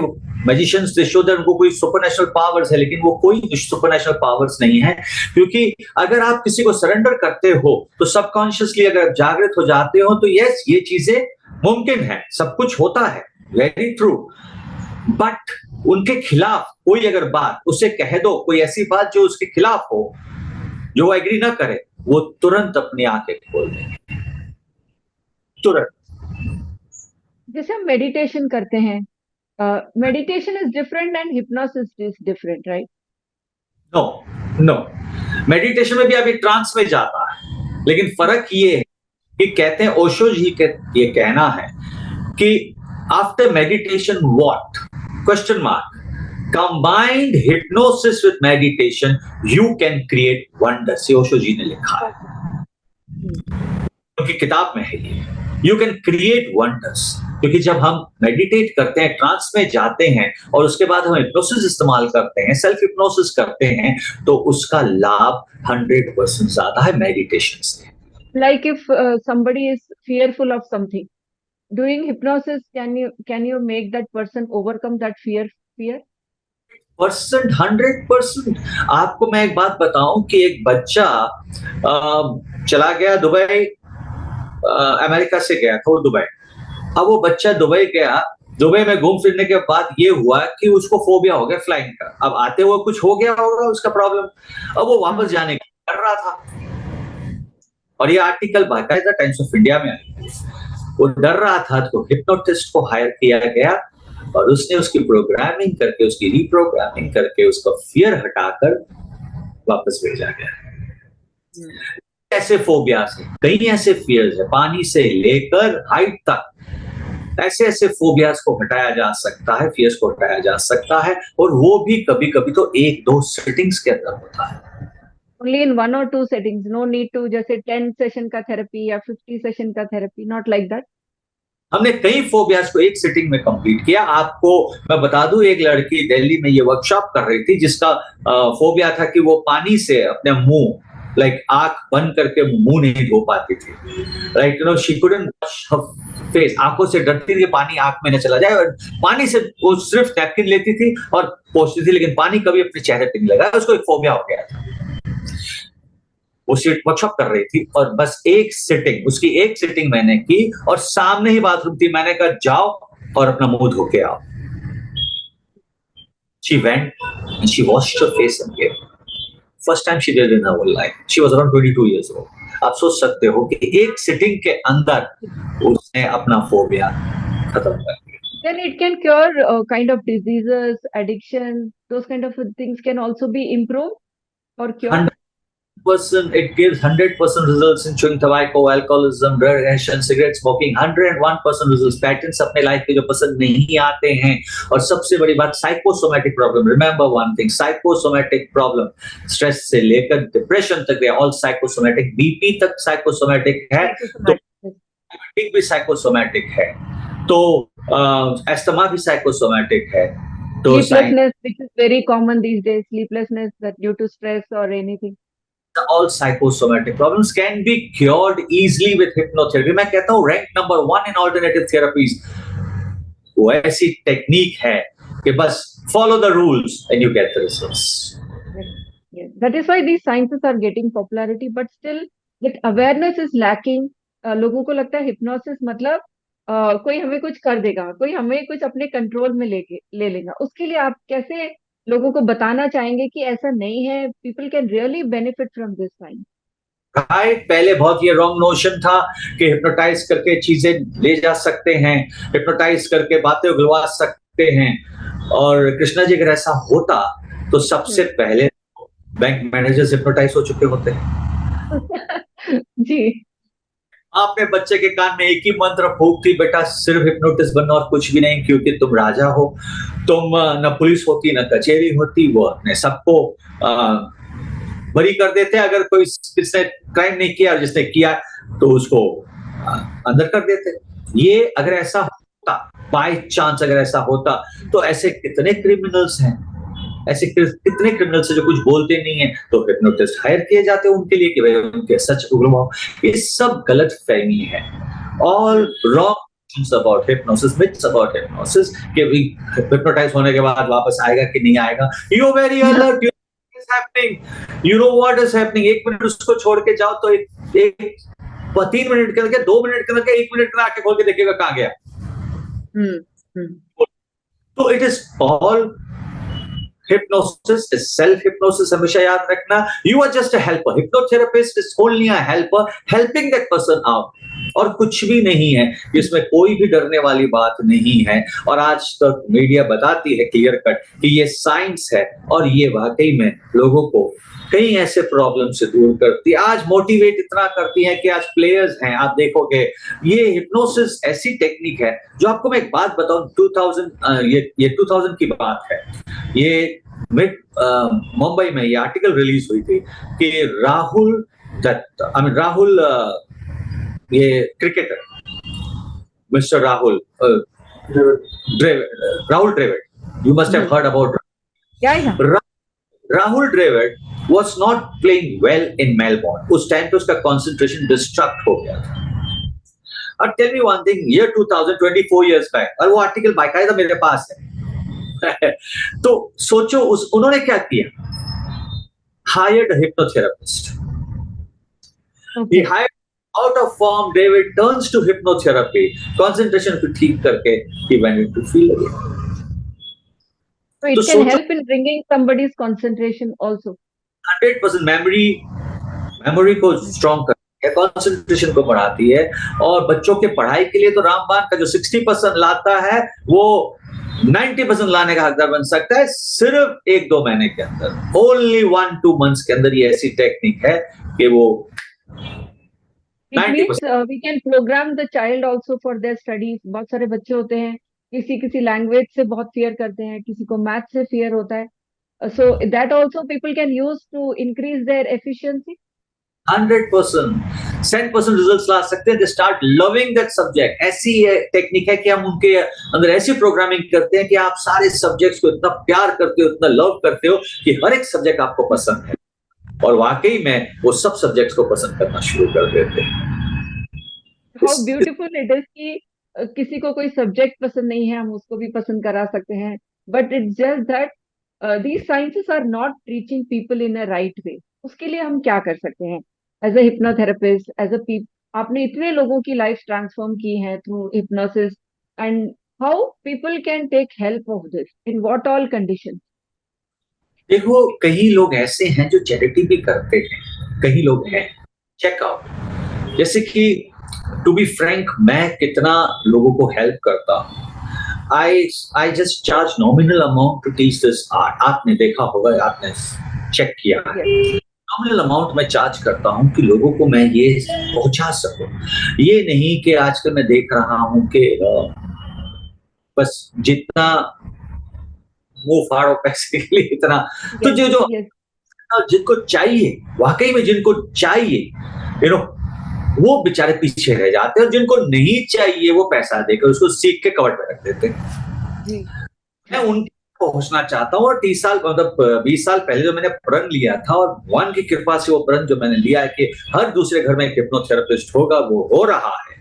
मैजिशियंस दे शो दैट उनको कोई सुपरनेचुरल पावर्स है, लेकिन वो कोई सुपरनेचुरल पावर्स नहीं है, क्योंकि अगर आप किसी को सरेंडर करते हो तो सबकॉन्शियसली अगर जागृत हो जाते हो तो यस, ये चीजें मुमकिन है, सब कुछ होता है, वेरी ट्रू। बट उनके खिलाफ कोई अगर बात उसे कह दो, कोई ऐसी बात जो उसके खिलाफ हो, जो वो एग्री ना करे, वो तुरंत अपनी आंखें खोल देंगे, तुरंत। जैसे हम मेडिटेशन करते हैं, meditation is different and hypnosis is different, right? No, meditation में भी अभी ट्रांस में जाता है, लेकिन फर्क ये है कि कहते हैं, ओशो जी के ये कहना है कि after meditation what, question mark, combined hypnosis with meditation you can create wonders. Osho ji ने लिखा है, क्योंकि किताब में है ये, यू कैन क्रिएट वंडर्स। क्योंकि जब हम मेडिटेट करते हैं, ट्रांस में जाते हैं और उसके बाद हम हिप्नोसिस इस्तेमाल करते हैं, सेल्फ हिप्नोसिस करते हैं, तो उसका लाभ 100% ज्यादा है मेडिटेशन से। Like if somebody is fearful of something, doing hypnosis, can you make that person overcome that fear? Percent 100%। आपको मैं एक बात बताऊं कि एक बच्चा चला गया दुबई, अमेरिका से गया था वो दुबई। अब वो बच्चा दुबई गया, दुबई में घूम फिरने के बाद ये हुआ कि उसको फोबिया हो गया फ्लाइंग का। अब आते हुए कुछ हो गया होगा उसका प्रॉब्लम, अब वो वापस जाने का कर रहा था। और ये आर्टिकल बाकायदा टाइम्स ऑफ इंडिया में आया। वो डर रहा था तो हिप्नोटिस्ट को हायर किया गया और उसने उसकी प्रोग्रामिंग करके, उसकी रीप्रोग्रामिंग करके उसका फियर हटाकर वापस भेजा गया। ऐसे फोबियास हैं, कई ऐसे फियर्स है, पानी से लेकर हाइट तक ऐसे ऐसे फोबियास को हटाया जा सकता है, फियर्स को हटाया जा सकता है, और वो भी कभी कभी तो 1-2 सिटिंग्स के अंदर होता है। Only in 1 or 2 settings, no need to जैसे 10 सेशन का थेरेपी या 50 सेशन का थेरेपी, नॉट लाइक दैट। हमने कई फोबियाज को एक सिटिंग में कंप्लीट किया। आपको मैं बता दूं, एक लड़की दिल्ली में ये वर्कशॉप कर रही थी जिसका फोबिया था कि वो पानी से अपने मुंह, लाइक आंख बंद करके मुंह नहीं धो पाती थी। Like you know she couldn't wash her face, आंखों से डरती थी कि पानी आंख में न चला जाए, और पानी से वो सिर्फ नैपकिन लेती थी और पोंछती थी, लेकिन पानी कभी अपने चेहरे पे नहीं लगा। उसको एक फोबिया हो गया था। वो सीट वर्कशॉप कर रही थी और बस एक सिटिंग, उसकी एक सिटिंग मैंने की और सामने ही बाथरूम थी। मैंने कहा जाओ और अपना मुंह धो के आओ। She went and she washed her face and came. First time she did in her whole life. She was around 22 years old. आप सोच सकते हो कि एक सिटिंग के अंदर उसने अपना फोबिया खत्म कर दिया। Then it can cure kind of diseases, addiction, those kind of things can also be improved or cured. 100%, it gives 100% results in chewing tobacco, alcoholism, drug addiction, cigarette smoking, 101% results। Patterns अपने life के जो पसंद नहीं आते हैं, और सबसे बड़ी बात psychosomatic problem, remember one thing, psychosomatic problem, stress से लेकर डिप्रेशन तक, दे ऑल साइकोसोमैटिक। बीपी तक साइकोसोमैटिक है, तो डायबिटिक भी साइकोसोमैटिक है, तो एस्थमा भी साइकोसोमैटिक है, तो Sleeplessness, which is very common these days, sleeplessness that due to stress or anything. all psychosomatic problems can be cured easily with hypnotherapy। मैं कहता हूँ रैंक नंबर 1 इन ऑल्टरनेटिव थेरेपीज वो ऐसी टेक्निक है कि बस follow the rules and you get the results. Yes, that is why these sciences are getting popularity, but still that awareness is lacking. लोगों को लगता है हिप्नोसिस मतलब कोई हमें कुछ कर देगा, कोई हमें कुछ अपने कंट्रोल में ले लेगा। उसके लिए आप कैसे लोगों को बताना चाहेंगे कि ऐसा नहीं है, people can really benefit from this science. Right, पहले बहुत ये रॉन्ग नोशन था कि हिप्नोटाइज करके चीजें ले जा सकते हैं, हिप्नोटाइज करके बातें उगलवा सकते हैं। और कृष्णा जी, अगर ऐसा होता तो सबसे पहले बैंक मैनेजर्स हिप्नोटाइज हो चुके होते हैं। जी, आपने बच्चे के कान में एक ही मंत्र फूंक दी, बेटा सिर्फ हिप्नोटिस्ट बनना और कुछ भी नहीं, क्योंकि तुम राजा हो। तुम न पुलिस होती न कचेरी होती, वो अपने सबको बरी कर देते। अगर कोई किसने क्राइम नहीं किया और जिसने किया तो उसको अंदर कर देते। ये अगर ऐसा होता, बाय चांस अगर ऐसा होता, तो ऐसे कितने क्रिमिनल्स हैं, ऐसे कितने क्रिमिनल्स जो कुछ बोलते नहीं है, तो हिप्नोटिस्ट हायर किए जाते हैं उनके लिए कि भाई उनके सच उगलवाओ। ये सब गलत फहमी है, all wrong about hypnosis, myths about hypnosis, कि हिप्नोटाइज होने के बाद वापस आएगा कि नहीं आएगा। You very alert, you is happening, you know what is happening. 1 minute उसको छोड़ के जाओ तो 3 मिनट के अंदर, 2 मिनट के अंदर, 1 मिनट में आके खोल के देखिएगा कहां गया। तो it is all hypnosis is self hypnosis, हमेशा याद रखना। You are just a helper, hypnotherapist is only a helper helping that person out, और कुछ भी नहीं है, इसमें कोई भी डरने वाली बात नहीं है। और आज तक मीडिया बताती है क्लियर कट कि ये साइंस है, और ये वाकई में लोगों को कई ऐसे प्रॉब्लम से दूर करती है। आज मोटिवेट इतना करती है कि आज प्लेयर्स हैं, आप देखोगे ये हिप्नोसिस ऐसी टेक्निक है जो आपको मैं एक बात बताऊं, 2000 ये 2000 की बात है। ये मुंबई में ये आर्टिकल रिलीज हुई थी कि राहुल ये cricketer mister Rahul Dravid, you must have heard about. Rahul Dravid was not playing well in Melbourne. उस टाइम पे उसका concentration डिस्ट्रक्ट हो गया था। और tell me one thing, year 2024 years back, और वो आर्टिकल बाकायदा मेरे पास है। तो सोचो उन्होंने क्या किया? Hired a hypnotherapist. He hired out of form David, turns to hypnotherapy, concentration को ठीक करके he went into field again. So it can help in bringing somebody's concentration also. 100% memory को स्ट्रॉन्ग करती है, कंसंट्रेशन को बढ़ाती है, और बच्चों के पढ़ाई के लिए तो रामबाण का जो 60% लाता है वो 90% लाने का हकदार बन सकता है सिर्फ 1-2 महीने के अंदर। ओनली 1-2 months के अंदर ये ऐसी टेक्निक है कि वो It means we can program the child also for their studies. बहुत सारे बच्चे होते हैं, किसी लैंग्वेज से बहुत फियर करते हैं, किसी को मैथ से फियर होता है, so that also people can use to increase their efficiency. 100% 100% results ला सकते हैं। They start loving that subject. ऐसी टेक्निक है कि हम उनके अंदर ऐसी प्रोग्रामिंग करते हैं कि आप सारे सब्जेक्ट्स को इतना प्यार करते हो, इतना लव करते हो कि हर एक सब्जेक्ट आपको पसंद है, और वाकई में वो सब सब्जेक्ट्स को पसंद करना शुरू कर देते हैं। How beautiful it is कि किसी को कोई सब्जेक्ट पसंद नहीं है, हम उसको भी पसंद करा सकते हैं, but it's just that these sciences are not reaching people in a right way. उसके लिए हम क्या कर सकते हैं as a hypnotherapist, as a आपने इतने लोगों की लाइफ ट्रांसफॉर्म की है through hypnosis, and how people can take help of this in what all conditions? देखो, कई लोग ऐसे हैं जो चैरिटी भी करते हैं, कई लोग हैं चेकआउट, जैसे कि टू बी फ्रैंक मैं कितना लोगों को हेल्प करता हूँ। I just charge nominal amount to teach this art. आपने देखा होगा, आपने चेक किया है, नॉमिनल अमाउंट मैं चार्ज करता हूँ कि लोगों को मैं ये पहुंचा सकूं। ये नहीं कि आजकल मैं देख रहा हूँ कि बस जितना मुंह फाड़ो पैसे के लिए इतना, तो जो जिनको चाहिए, वाकई में जिनको चाहिए वो बेचारे पीछे रह जाते हैं, और जिनको नहीं चाहिए वो पैसा देकर उसको सीख के कवर में रख देते हैं। मैं उन पहुंचना चाहता हूँ, और 30 साल मतलब 20 साल पहले जो मैंने प्रण लिया था, और भगवान की कृपा से वो प्रण जो मैंने लिया है कि हर दूसरे घर में एक हिप्नोथेरेपिस्ट होगा, वो हो रहा है।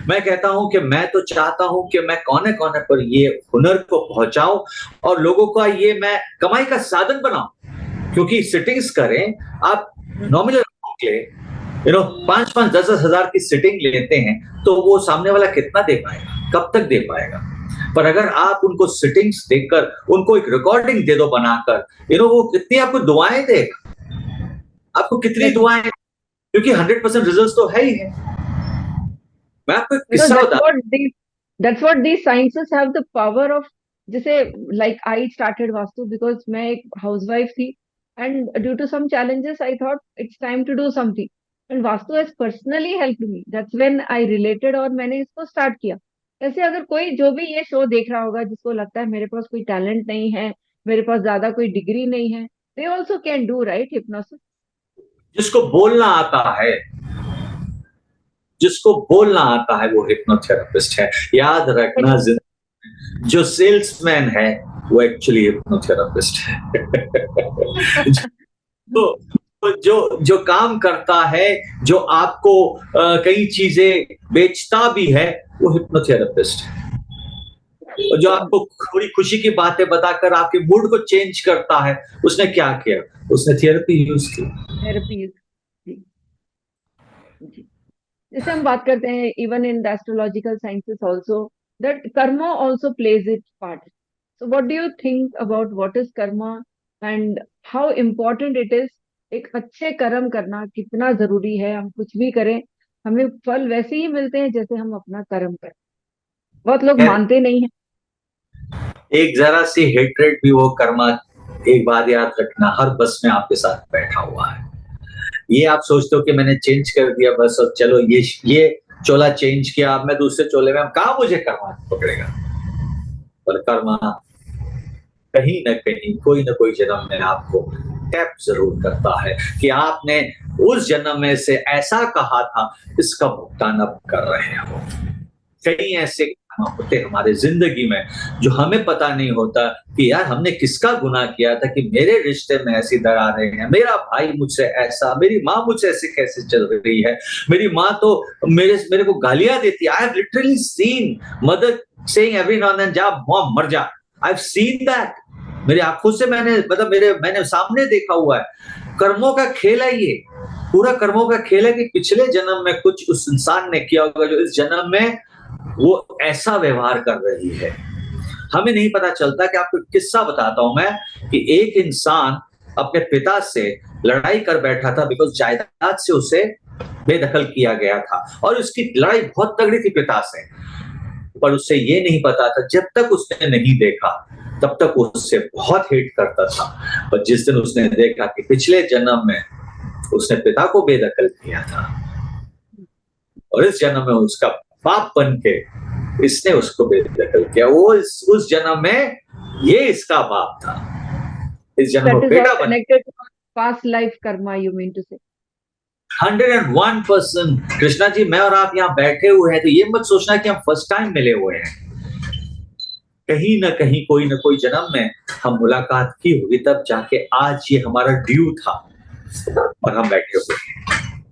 मैं कहता हूं कि मैं तो चाहता हूं कि मैं कोने कोने पर ये हुनर को पहुंचाऊं और लोगों का ये मैं कमाई का साधन बनाऊं, क्योंकि सिटिंग्स करें आप नॉमिनल ले 5-5, 10-10 हजार की सिटिंग लेते हैं तो वो सामने वाला कितना दे पाएगा, कब तक दे पाएगा। पर अगर आप उनको सिटिंग्स देकर उनको एक रिकॉर्डिंग दे दो बनाकर, वो कितनी आपको दुआएं देगा, आपको कितनी दुआएं, क्योंकि 100% रिजल्ट्स तो है ही है। मैं आपको एक किस्सा बताऊं। That's what these sciences have the power of. जैसे like I started Vastu because मैं एक housewife थी, and due to some challenges I thought it's time to do something, and Vastu has personally helped me. That's when I related और मैंने इसको start किया। ऐसे अगर कोई जो भी ये शो देख रहा होगा जिसको लगता है मेरे पास कोई टैलेंट नहीं है, मेरे पास ज्यादा कोई डिग्री नहीं है, they also can do right hypnosis. जिसको बोलना आता है, जिसको बोलना आता है वो हिप्नोथेरेपिस्ट है। याद रखना, जो सेल्समैन है वो एक्चुअली हिप्नोथेरेपिस्ट है। जो काम करता है, जो आपको कई चीजें बेचता भी है, वो हिप्नोथेरेपिस्ट है। और जो आपको थोड़ी खुशी की बातें बताकर आपके मूड को चेंज करता है, उसने क्या किया, उसने थेरेपी यूज की। जैसे हम बात करते हैं even in the astrological sciences also that karma also plays its part. So what do you think about what is karma and how important it is? एक अच्छे कर्म करना कितना जरूरी है? हम कुछ भी करें, हमें फल वैसे ही मिलते हैं जैसे हम अपना कर्म करें। बहुत लोग मानते नहीं हैं। एक जरा सी हेट्रेड भी वो कर्मा, एक बात याद रखना, हर बस में आपके साथ बैठा हुआ है। ये आप सोचते हो कि मैंने चेंज कर दिया बस, और चलो ये चोला चेंज किया, अब मैं दूसरे चोले में, कहाँ मुझे कर्मा पकड़ेगा। पर कर्मा कहीं ना कहीं कोई ना कोई जन्म में आपको टैप जरूर करता है कि आपने उस जन्म में से ऐसा कहा था, इसका भुगतान अब कर रहे हो। कई ऐसे होते हमारे जिंदगी में जो हमें पता नहीं होता कि यार हमने किसका गुनाह किया था कि मेरे रिश्ते में ऐसी दरारें हैं, मेरा भाई मुझसे ऐसा, मेरी माँ मुझसे ऐसे कैसे चल रही है, मेरी माँ तो मेरे को गालियां देती है। I have literally seen mother saying every now and then, जा मॉम मर जा। आई हैव सीन दैट, मेरी आंखों से मैंने सामने देखा हुआ है। कर्मों का खेल है ये, पूरा कर्मों का खेल है कि पिछले जन्म में कुछ उस इंसान ने किया होगा जो इस जन्म में वो ऐसा व्यवहार कर रही है। हमें नहीं पता चलता कि आपको किस्सा बताता हूं मैं कि एक इंसान अपने पिता से लड़ाई कर बैठा था बिकॉज जायदाद से उसे बेदखल किया गया था और उसकी लड़ाई बहुत तगड़ी थी पिता से, पर उससे ये नहीं पता था, जब तक उसने नहीं देखा तब तक उससे बहुत हेट करता था। पर जिस दिन उसने देखा कि पिछले जन्म में उसने पिता को बेदखल किया था और इस जन्म में उसका बाप बन के इसने उसको बेदखल किया, वो उस जन्म में ये इसका बाप था, इस जन्म That में is बेटा all बन। connected to past life karma, you mean to say? 101%। Krishna ji, मैं और आप यहाँ बैठे हुए हैं तो ये मत सोचना कि हम फर्स्ट टाइम मिले हुए हैं। कहीं ना कहीं कोई ना कोई जन्म में हम मुलाकात की होगी, तब जाके आज ये हमारा ड्यू था और हम बैठे हुए हैं।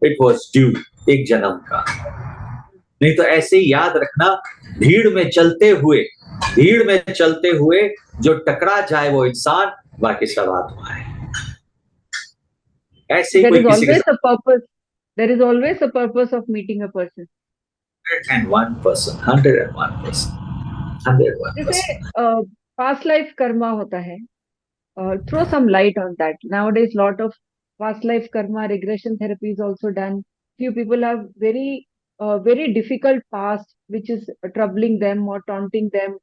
इट वॉज ड्यू एक जन्म का। नहीं तो ऐसे ही याद रखना, भीड़ में चलते हुए जो टकरा जाए वो इंसान, बाकी सब आत्मा है। ऐसे ही There कोई is किसी के always साथ a purpose. There is always a purpose of meeting a person. 101%, 101%, जैसे 101%। past life karma होता है, throw some light on that. Nowadays, lot of past life karma regression therapy is also done. Few people have very difficult past which is troubling them or taunting them.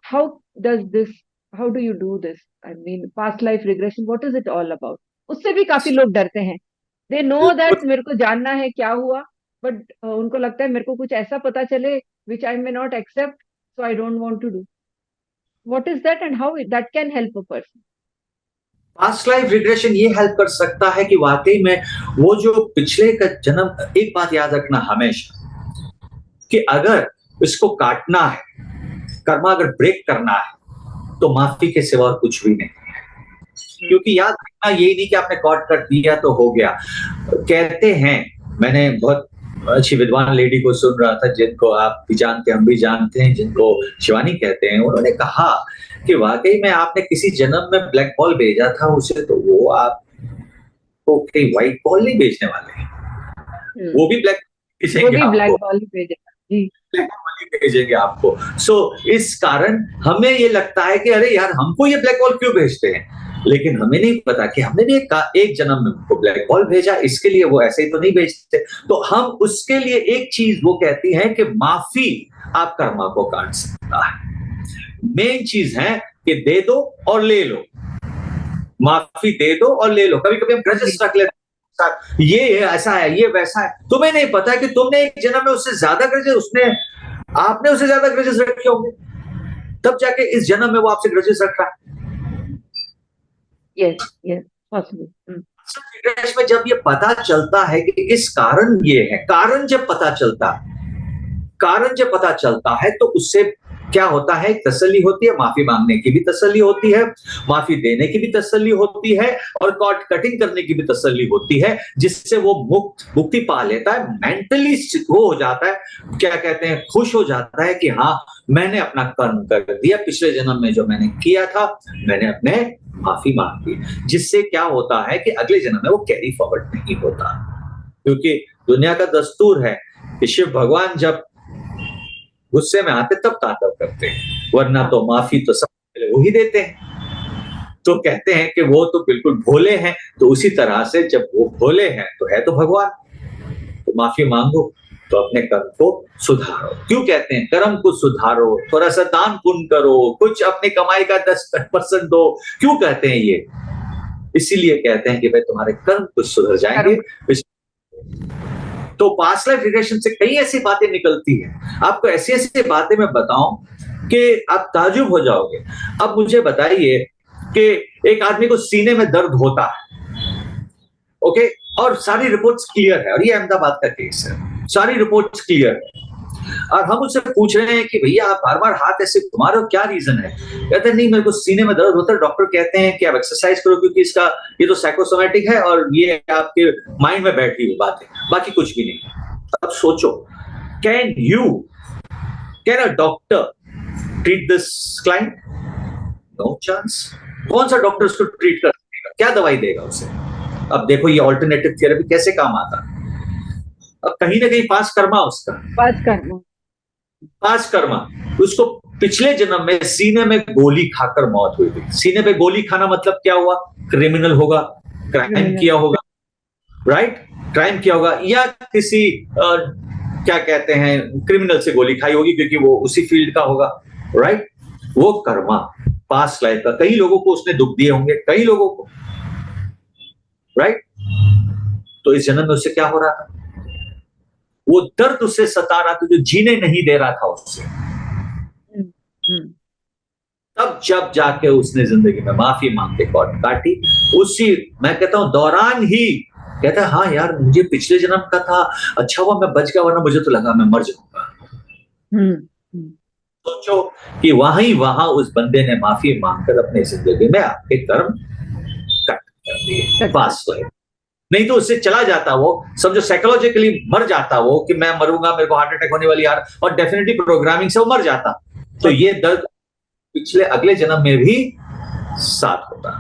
How does this? How do you do this? I mean, past life regression. What is it all about? उससे भी काफी लोग डरते हैं. They know that मेरे को जानना है क्या हुआ, but उनको लगता है मेरे को कुछ ऐसा पता चले which I may not accept, so I don't want to do. What is that and how that can help a person? Past life regression ये हेल्प कर सकता है कि वाकई में वो जो पिछले का जन्म, एक बात याद रखना हमेशा कि अगर इसको काटना है, कर्मा अगर ब्रेक करना है तो माफी के सिवा और कुछ भी नहीं है। क्योंकि याद रखना यही नहीं कि आपने कॉट कर दिया तो हो गया। कहते हैं, मैंने बहुत अच्छी विद्वान लेडी को सुन रहा था जिनको आप भी जानते हैं, हम भी जानते हैं, जिनको शिवानी कहते हैं। उन्होंने कहा कि वाकई में आपने किसी जन्म में ब्लैक बॉल भेजा था उसे, तो वो आपको कहीं व्हाइट बॉल नहीं भेजने वाले हैं, वो भी ब्लैक बॉल ही भेजेगा जी, ब्लैक बॉल ही भेजेंगे आपको। सो इस कारण हमें ये लगता है कि अरे यार हमको ये ब्लैक बॉल क्यों भेजते हैं, लेकिन हमें नहीं पता कि हमने भी एक जन्म में उनको ब्लैक बॉल भेजा, इसके लिए वो ऐसे ही तो नहीं भेजते। तो हम उसके लिए एक चीज वो कहती है कि माफी आप कर्मा को काट सकता है। मेन चीज है कि दे दो और ले लो, माफी दे दो और ले लो। कभी कभी हम ग्रजेस रख लेते हैं, ये ऐसा है, ये वैसा है, तुम्हें नहीं पता कि तुमने एक जन्म में उससे ज्यादा ग्रजेस, आपने उससे ज्यादा ग्रजेस रखे होंगे, तब जाके इस जन्म में वो आपसे ग्रजेस रख रहा है। yes, possible. में जब ये पता चलता है कि इस कारण ये है, कारण जब पता चलता है तो उससे क्या होता है, तसल्ली होती है, माफी मांगने की भी तसल्ली होती है, माफी देने की भी तसल्ली होती है और कॉट कटिंग करने की भी तसल्ली होती है, जिससे वो मुक्ति पा लेता है, मेंटली वो हो जाता है, क्या कहते हैं, खुश हो जाता है कि हाँ मैंने अपना कर्म कर दिया, पिछले जन्म में जो मैंने किया था मैंने अपने माफी मांग दी। जिससे क्या होता है कि अगले जन्म में वो कैरी फॉरवर्ड नहीं होता, क्योंकि दुनिया का दस्तूर है कि शिव भगवान जब गुस्से में आते तब तांडव करते हैं, वरना तो माफी तो सब पहले वो ही देते हैं। तो कहते हैं कि वो तो बिल्कुल भोले हैं, तो उसी तरह से जब वो भोले हैं तो है तो भगवान, तो माफी मांगो तो अपने कर्म को सुधारो। क्यों कहते हैं कर्म को सुधारो, थोड़ा सा दान पुण्य करो, कुछ अपनी कमाई का 10% दो। क्यों कहते हैं ये? इसीलिए कहते हैं कि भाई तुम्हारे कर्म कुछ सुधर जाएंगे। तो पास्ट लाइफ रिग्रेशन से कई ऐसी बातें निकलती हैं, आपको ऐसी ऐसी बातें मैं बताऊं कि आप ताजुब हो जाओगे। अब मुझे बताइए कि एक आदमी को सीने में दर्द होता है, ओके, और सारी रिपोर्ट्स क्लियर है, और ये अहमदाबाद का केस है, सारी रिपोर्ट्स क्लियर है। और हम उससे पूछ रहे हैं कि भैया आप बार बार हाथ ऐसे घुमा रहे हो, क्या रीजन है? कहते हैं नहीं मेरे को सीने में दर्द होता है, डॉक्टर कहते हैं कि आप एक्सरसाइज करो क्योंकि इसका ये तो साइकोसोमैटिक है और ये आपके माइंड में बैठी हुई बात है, बाकी कुछ भी नहीं। अब सोचो, can a doctor treat this client? No chance. कौन सा डॉक्टर उसको ट्रीट कर सकेगा? क्या दवाई देगा उसे? अब देखो ये ऑल्टरनेटिव थेरेपी कैसे काम आता है। अब कहीं ना कहीं पास कर्मा उसका, पास कर्मा, उसको पिछले जन्म में सीने में गोली खाकर मौत हुई थी। सीने पे गोली खाना मतलब क्या हुआ? क्रिमिनल होगा, क्राइम किया होगा, राइट? क्राइम किया होगा या किसी क्या कहते हैं क्रिमिनल से गोली खाई होगी क्योंकि वो उसी फील्ड का होगा, राइट? वो कर्मा पास लाइफ का, कई लोगों को उसने दुख दिए होंगे, कई लोगों को, राइट? तो इस जन्म में उससे क्या हो रहा था? वो दर्द उससे सता रहा था जो जीने नहीं दे रहा था उससे। तब जब जाके उसने जिंदगी में माफी मांग के कॉर्ड काटी, उसी मैं कहता हूं दौरान ही कहता है हाँ यार मुझे पिछले जन्म का था, अच्छा हुआ मैं बच गया वरना मुझे तो लगा मैं मर जाऊंगा। सोचो कि वहां उस बंदे ने माफी मांगकर अपने जिंदगी में आपके कर्म कट कर दिए, पास लाइफ। नहीं तो उससे चला जाता वो, समझो साइकोलॉजिकली मर जाता वो कि मैं मरूंगा, मेरे को हार्ट अटैक होने वाली यार, और डेफिनेटली प्रोग्रामिंग से वो मर जाता। तो ये दर्द पिछले अगले जन्म में भी साथ होता।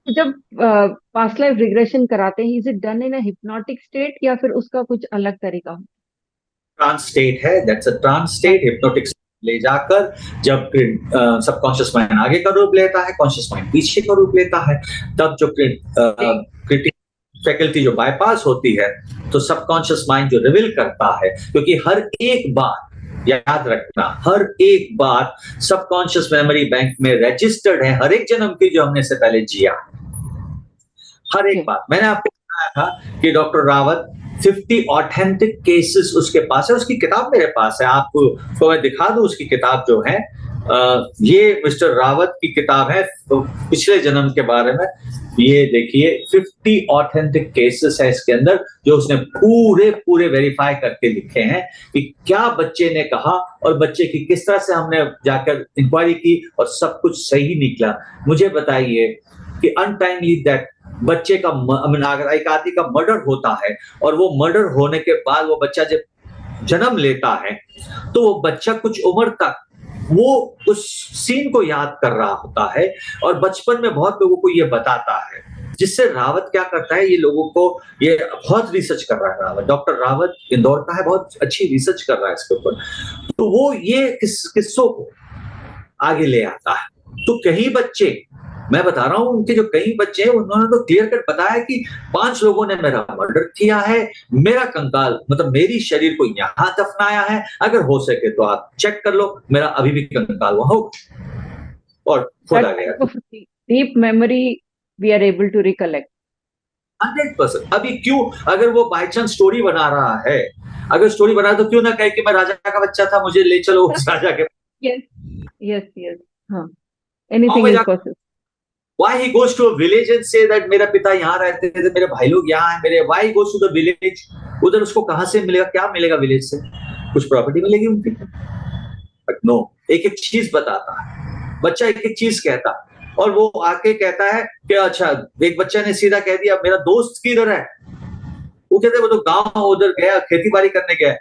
जब पास्ट लाइफ रिग्रेशन कराते हैं, is it done in a hypnotic state या फिर उसका कुछ अलग तरीका हो? ट्रांस स्टेट है, that's a trance state. Hypnotic ले जाकर जब सबकॉन्शियस माइंड आगे का रूप लेता है, कॉन्शियस माइंड पीछे का रूप लेता है, तब जो क्रिटिकल फैकल्टी जो बाईपास होती है तो सबकॉन्शियस माइंड जो रिवील करता है, क्योंकि हर एक बात याद रखना, हर एक बात सबकॉन्शियस मेमोरी बैंक में रजिस्टर्ड है, हर एक जन्म की जो हमने से पहले जिया, हर एक बात। मैंने आपको बताया था कि डॉक्टर रावत 50 ऑथेंटिक केसेस उसके पास है, उसकी किताब मेरे पास है, आपको तो मैं दिखा दूं उसकी किताब जो है। ये मिस्टर रावत की किताब है पिछले जन्म के बारे में। ये देखिए 50 ऑथेंटिक केसेस है इसके अंदर जो उसने पूरे वेरीफाई करके लिखे हैं कि क्या बच्चे ने कहा और बच्चे की किस तरह से हमने जाकर इंक्वायरी की और सब कुछ सही निकला। मुझे बताइए कि अनटाइमली दैट बच्चे का अगर एक आदमी का मर्डर होता है और वो मर्डर होने के बाद वो बच्चा जब जन्म लेता है तो वो बच्चा कुछ उम्र तक वो उस सीन को याद कर रहा होता है और बचपन में बहुत लोगों को ये बताता है, जिससे रावत क्या करता है, ये लोगों को ये बहुत रिसर्च कर रहा है रावत, डॉक्टर रावत इंदौर का है, बहुत अच्छी रिसर्च कर रहा है इसके ऊपर। तो वो ये किस्सों को आगे ले आता है। तो कई बच्चे, मैं बता रहा हूं उनके जो कई बच्चे हैं उन्होंने तो क्लियर कट बताया कि 5 लोगों ने मेरा मर्डर किया है, मेरा कंकाल मतलब मेरी शरीर को यहां दफनाया है, अगर हो सके तो आप चेक कर लो, मेरा अभी भी कंकाल वहां होगा और खुद आ गया। Deep memory we are able to recollect 100%। अभी क्यों, अगर वो बाय चांस स्टोरी बना रहा है, अगर स्टोरी बना तो क्यों ना कहे कि मैं राजा का बच्चा था, मुझे ले चलो उस राजा के। यस यस हाँ, anything is possible. Why he goes to a village and say that मेरा पिता यहाँ रहते थे, मेरे भाई लोग यहाँ हैं, मेरे why he goes to the village? उधर उसको कहाँ से मिलेगा, क्या मिलेगा विलेज से? कुछ प्रॉपर्टी मिलेगी उनकी? बट नो, एक एक चीज बताता है बच्चा, एक एक चीज कहता और वो आके कहता है कि अच्छा, एक बच्चा ने सीधा कह दिया मेरा दोस्त किधर है, वो कहते वो तो गांव उधर गया खेती बाड़ी करने गया।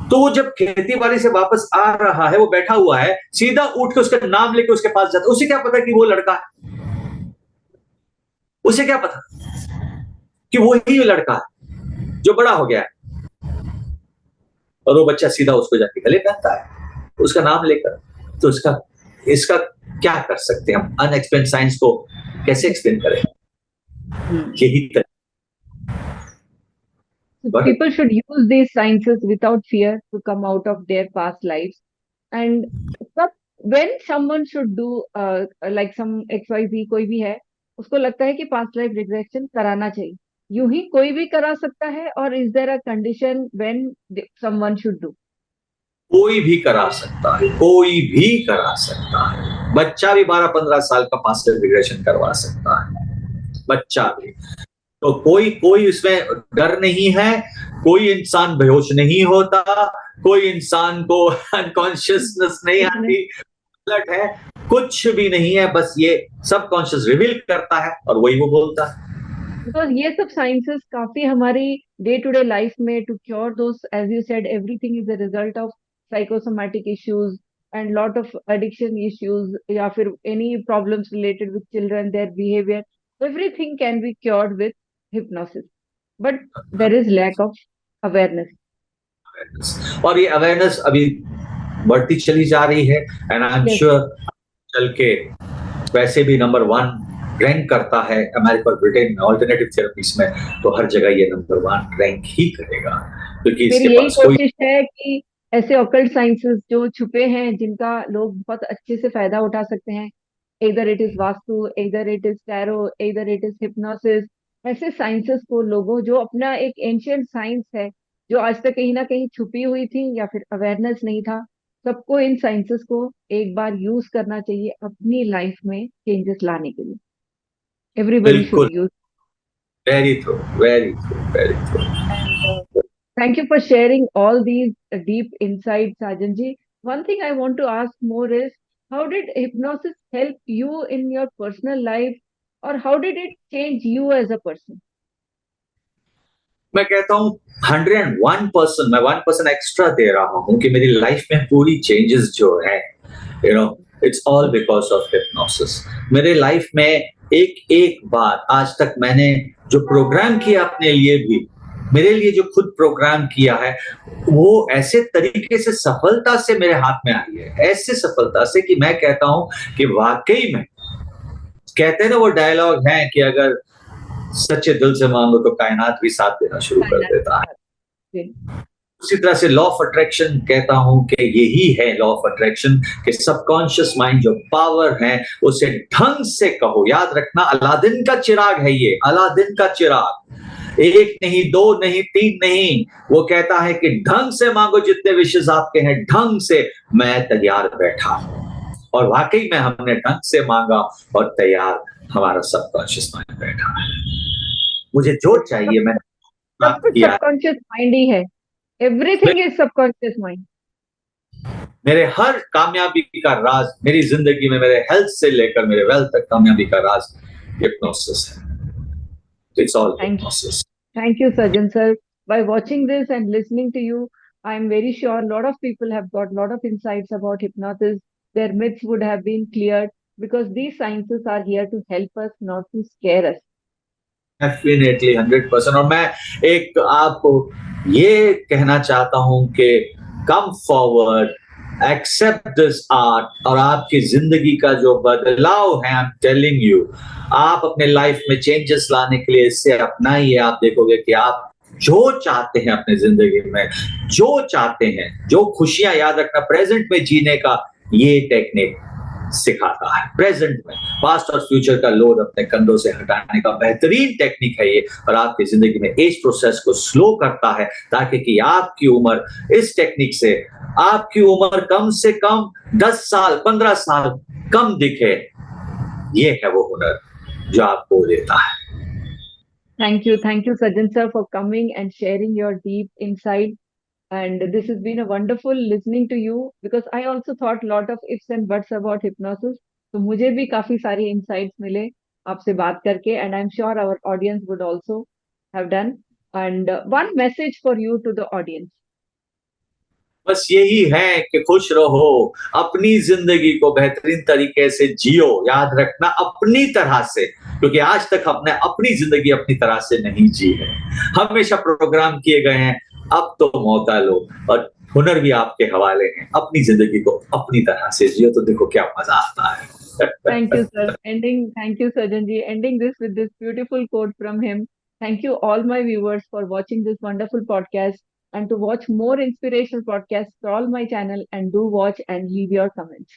तो वो जब खेती बाड़ी से वापस आ रहा है, वो बैठा हुआ है, सीधा उठ के उसका नाम लेके उसके पास जाता, उसे क्या पता कि वो लड़का है, उसे क्या पता कि वो ही लड़का है जो बड़ा हो गया है। और वो बच्चा सीधा उसको जाके गले पहनता है उसका नाम लेकर। तो इसका क्या कर सकते हैं हम, अनएक्सप्लेन साइंस को कैसे एक्सप्लेन करें? यही people should use these sciences without fear to come out of their past lives. And when someone should do like some XYZ कोई भी है, उसको लगता है कि पास्ट लाइफ रिग्रेशन कराना चाहिए, यूं ही कोई भी करा सकता है, और is there a condition when someone should do? कोई भी करा सकता है, कोई भी करा सकता है। बच्चा भी 12-15 साल का पास्ट लाइफ रिग्रेशन करवा सकता है, बच्चा भी। तो कोई कोई इसमें डर नहीं है, कोई इंसान बेहोश नहीं होता, कोई इंसान को अनकॉन्शियसनेस नहीं कुछ नहीं। आती, अलर्ट है, कुछ भी नहीं है, बस ये सबकॉन्शियस रिवील करता है और वही वो बोलता है। बिकॉज ये सब साइंसेस काफी हमारी डे टू डे लाइफ में to cure those as you said everything is a result of psychosomatic issues and lot of addiction issues या फिर any problems related with children their behaviour everything can be cured with hypnosis but there is lack of awareness. और ये awareness अभी बढ़ती चली जा रही है and I am yes. Sure चल के वैसे भी नंबर वन रैंक करता है अमेरिका और ब्रिटेन में ऑल्टरनेटिव थेरेपीज में, तो हर जगह ये नंबर वन रैंक ही करेगा क्योंकि मेरी इसके यही पास कोई कोशिश है कि ऐसे ऑकल्ट साइंसेस जो छुपे हैं जिनका लोग बहुत अच्छे से फायदा उठा सकते हैं, इधर इट इज वास्तु, इधर इट इज टैरो, इधर इट इज हिप्नोसिस, ऐसे साइंसेस को लोगों जो अपना एक एंशियंट साइंस है जो आज तक कहीं ना कहीं छुपी हुई थी या फिर अवेयरनेस नहीं था, सबको इन साइंसेस को एक बार यूज करना चाहिए अपनी लाइफ में चेंजेस लाने के लिए. एवरीबडी शुड बिल्कुल use. Very true, very true, very true. And thank you for sharing all these deep insights, Sajanji. One thing I want to ask more is how did hypnosis help you in your personal life, or how did it change you as a person? मैं कहता हूँ 101%, मैं 1% extra दे रहा हूँ कि मेरी life में पूरी चेंजेस जो है, you know, it's all because of hypnosis. मेरे लाइफ में एक एक बात आज तक मैंने जो प्रोग्राम किया अपने लिए भी, मेरे लिए जो खुद प्रोग्राम किया है, वो ऐसे तरीके से सफलता से मेरे हाथ में आई है, ऐसे सफलता से कि मैं कहता हूँ कि वाकई में कहते हैं ना वो डायलॉग है कि अगर सच्चे दिल से मांगो तो कायनात भी साथ देना शुरू कर देता है। Okay. उसी तरह से लॉ ऑफ अट्रैक्शन कहता हूं कि यही है लॉ ऑफ अट्रैक्शन कि सबकॉन्शियस माइंड जो पावर है उसे ढंग से कहो। याद रखना अलादीन का चिराग है ये, अलादीन का चिराग, एक नहीं, दो नहीं, तीन नहीं, वो कहता है कि ढंग से मांगो जितने विशेष आपके हैं, ढंग से मैं तैयार बैठा हूं। और वाकई में हमने ढंग से मांगा और तैयार हमारा सबकॉन्शियस माइंड बैठा है। मुझे जो चाहिए मैंने सब प्राप्त कुछ किया है। सबकॉन्शियस माइंड ही है. Everything is subconscious mind. मेरे हर कामयाबी का राज मेरी जिंदगी में, मेरे हेल्थ से लेकर मेरे वेल्थ तक कामयाबी का राज हिप्नोसिस है। It's all Thank you. Hypnosis. Thank you, Sajan sir. By watching this and listening to you, I'm very sure a lot of people have got a lot of insights about hypnosis. Their myths would have been cleared because these sciences are here to help us, not to scare us. Definitely 100%। और मैं एक आपको ये कहना चाहता हूं कि come forward, accept this art, और आपकी जिंदगी का जो बदलाव है, आई एम टेलिंग यू, आप अपने लाइफ में चेंजेस लाने के लिए इसे अपनाइए। आप देखोगे कि आप जो चाहते हैं अपने जिंदगी में, जो चाहते हैं, जो खुशियां, याद रखना प्रेजेंट में जीने का ये टेक्निक सिखाता है। प्रेजेंट में पास्ट और फ्यूचर का लोड अपने कंधों से हटाने का बेहतरीन टेक्निक है ये, और आपकी जिंदगी में एज प्रोसेस को स्लो करता है ताकि कि आपकी उम्र इस टेक्निक से, आपकी उम्र कम से कम 10 साल 15 साल कम दिखे। ये है वो हुनर जो आपको देता है। Thank you, Sajan sir, for coming and sharing your deep insight. And this has been a wonderful listening to you because I also thought a lot of ifs and buts about hypnosis. तो मुझे भी काफी सारी insights मिले आपसे बात करके, and I'm sure our audience would also have done. And one message for you to the audience. बस यही है कि खुश रहो, अपनी जिंदगी को बेहतरीन तरीके से जियो। याद रखना अपनी तरह से, क्योंकि आज तक हमने अपनी जिंदगी अपनी तरह से नहीं जी है, हमेशा प्रोग्राम किए गए हैं। अब तो मौका लो, और हुनर भी आपके हवाले हैं। अपनी जिंदगी को अपनी तरह से जियो तो देखो क्या मजा आता है। Thank you, sir. Thank you, Sajanji. Ending this with this beautiful quote from him. Thank you, all my viewers, for watching this wonderful podcast. And to watch more inspirational podcasts, scroll my channel and do watch and leave your comments.